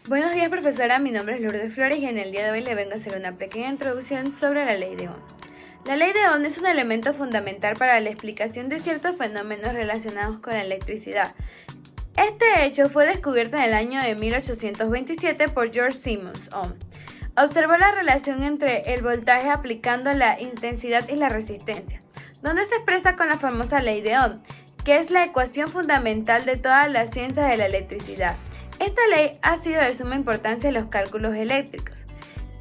Buenos días, profesora. Mi nombre es Lourdes Flores y en el día de hoy le vengo a hacer una pequeña introducción sobre la ley de Ohm. La ley de Ohm es un elemento fundamental para la explicación de ciertos fenómenos relacionados con la electricidad. Este hecho fue descubierto en el año de 1827 por George Simmons Ohm. Observó la relación entre el voltaje aplicando la intensidad y la resistencia, donde se expresa con la famosa ley de Ohm, que es la ecuación fundamental de todas las ciencias de la electricidad. Esta ley ha sido de suma importancia en los cálculos eléctricos.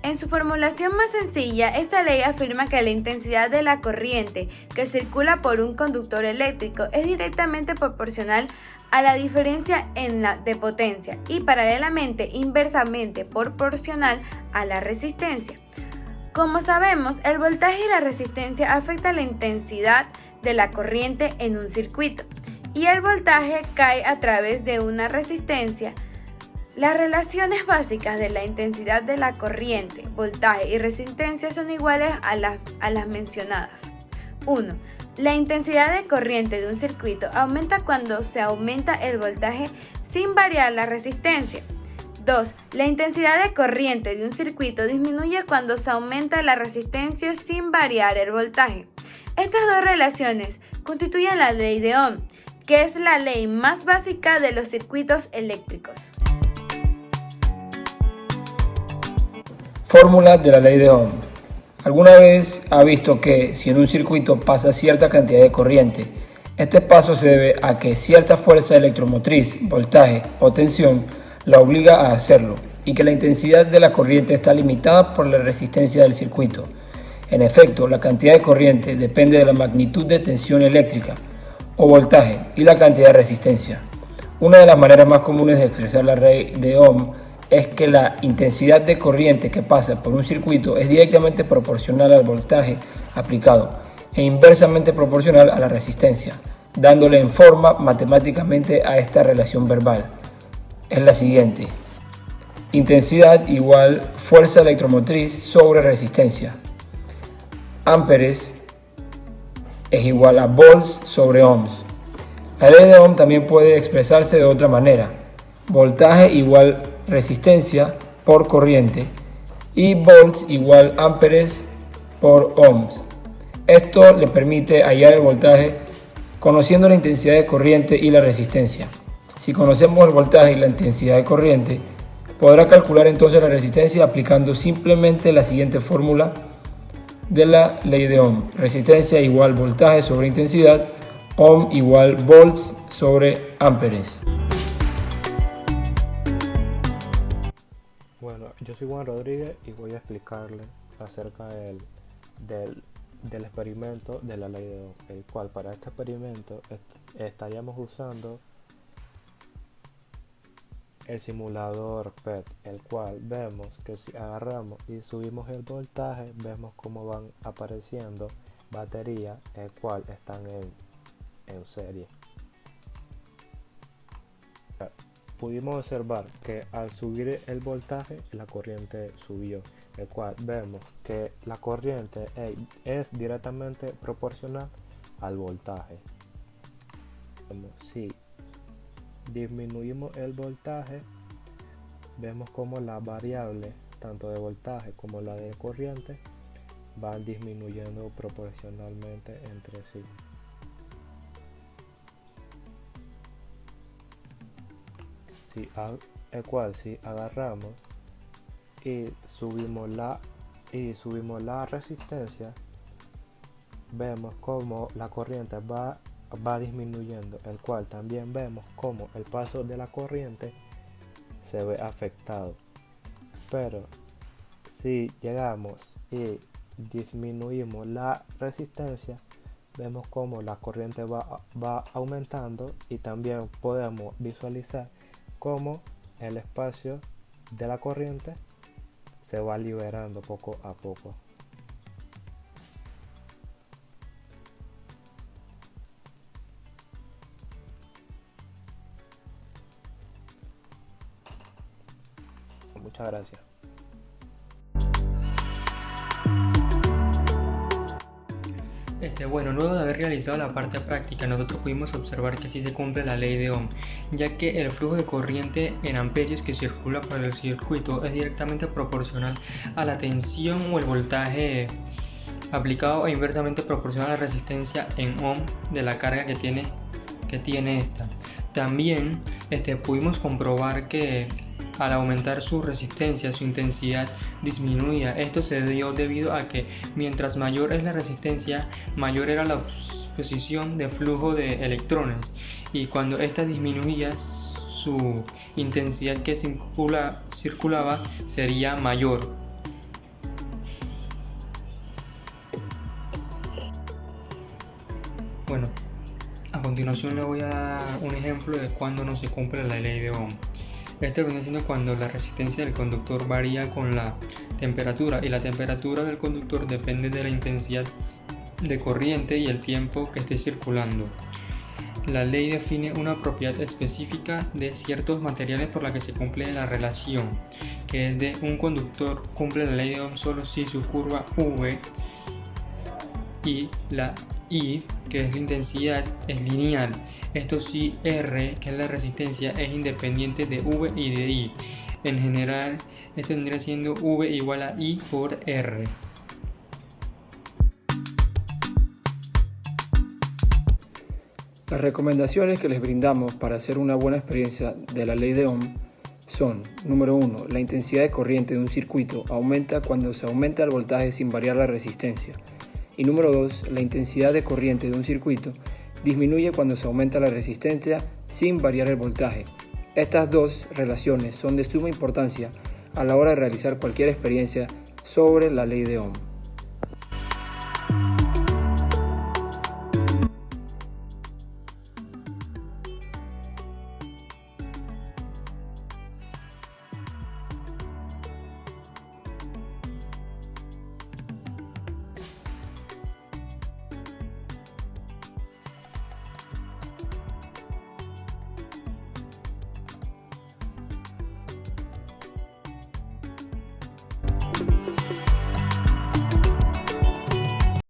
En su formulación más sencilla, esta ley afirma que la intensidad de la corriente que circula por un conductor eléctrico es directamente proporcional a la diferencia de potencia y paralelamente inversamente proporcional a la resistencia. Como sabemos, el voltaje y la resistencia afectan la intensidad de la corriente en un circuito y el voltaje cae a través de una resistencia. Las relaciones básicas de la intensidad de la corriente, voltaje y resistencia son iguales a las mencionadas. 1. La intensidad de corriente de un circuito aumenta cuando se aumenta el voltaje sin variar la resistencia. 2. La intensidad de corriente de un circuito disminuye cuando se aumenta la resistencia sin variar el voltaje. Estas dos relaciones constituyen la ley de Ohm, que es la ley más básica de los circuitos eléctricos. Fórmula de la ley de Ohm. ¿Alguna vez ha visto que si en un circuito pasa cierta cantidad de corriente, este paso se debe a que cierta fuerza electromotriz, voltaje o tensión la obliga a hacerlo y que la intensidad de la corriente está limitada por la resistencia del circuito? En efecto, la cantidad de corriente depende de la magnitud de tensión eléctrica o voltaje y la cantidad de resistencia. Una de las maneras más comunes de expresar la ley de Ohm es que la intensidad de corriente que pasa por un circuito es directamente proporcional al voltaje aplicado e inversamente proporcional a la resistencia, dándole en forma matemáticamente a esta relación verbal. Es la siguiente: intensidad igual fuerza electromotriz sobre resistencia. Amperes es igual a volts sobre ohms. La ley de Ohm también puede expresarse de otra manera: voltaje igual resistencia por corriente y volts igual amperes por ohms. Esto le permite hallar el voltaje conociendo la intensidad de corriente y la resistencia. Si conocemos el voltaje y la intensidad de corriente, podrá calcular entonces la resistencia aplicando simplemente la siguiente fórmula de la ley de Ohm: resistencia igual voltaje sobre intensidad, Ohm igual volts sobre amperes. Bueno, yo soy Juan Rodríguez y voy a explicarle acerca del experimento de la ley de Ohm, el cual para este experimento estaríamos usando el simulador PET, el cual vemos que si agarramos y subimos el voltaje, vemos cómo van apareciendo baterías, el cual están en serie. Pudimos observar que al subir el voltaje la corriente subió, el cual vemos que la corriente es directamente proporcional al voltaje. Si disminuimos el voltaje, vemos como las variables tanto de voltaje como la de corriente van disminuyendo proporcionalmente entre sí. Si agarramos y subimos la resistencia, vemos como la corriente va disminuyendo, el cual también vemos como el paso de la corriente se ve afectado. Pero si llegamos y disminuimos la resistencia, vemos como la corriente va aumentando y también podemos visualizar cómo el espacio de la corriente se va liberando poco a poco. Muchas gracias. Bueno, luego de haber realizado la parte práctica, nosotros pudimos observar que así se cumple la ley de Ohm, ya que el flujo de corriente en amperios que circula por el circuito es directamente proporcional a la tensión o el voltaje aplicado e inversamente proporcional a la resistencia en ohm de la carga que tiene esta. También pudimos comprobar que al aumentar su resistencia, su intensidad disminuía. Esto se dio debido a que mientras mayor es la resistencia, mayor era la posición de flujo de electrones, y cuando esta disminuía, su intensidad que circulaba sería mayor. Bueno, a continuación le voy a dar un ejemplo de cuando no se cumple la ley de Ohm. Viene siendo cuando la resistencia del conductor varía con la temperatura, y la temperatura del conductor depende de la intensidad de corriente y el tiempo que esté circulando. La ley define una propiedad específica de ciertos materiales por la que se cumple la relación, que es de un conductor cumple la ley de Ohm solo si su curva V y la I, que es la intensidad, es lineal. Esto sí, R, que es la resistencia, es independiente de V y de I. En general, esto tendría siendo V igual a I por R. Las recomendaciones que les brindamos para hacer una buena experiencia de la ley de Ohm son: número 1. La intensidad de corriente de un circuito aumenta cuando se aumenta el voltaje sin variar la resistencia. Y número 2. La intensidad de corriente de un circuito disminuye cuando se aumenta la resistencia sin variar el voltaje. Estas dos relaciones son de suma importancia a la hora de realizar cualquier experiencia sobre la ley de Ohm.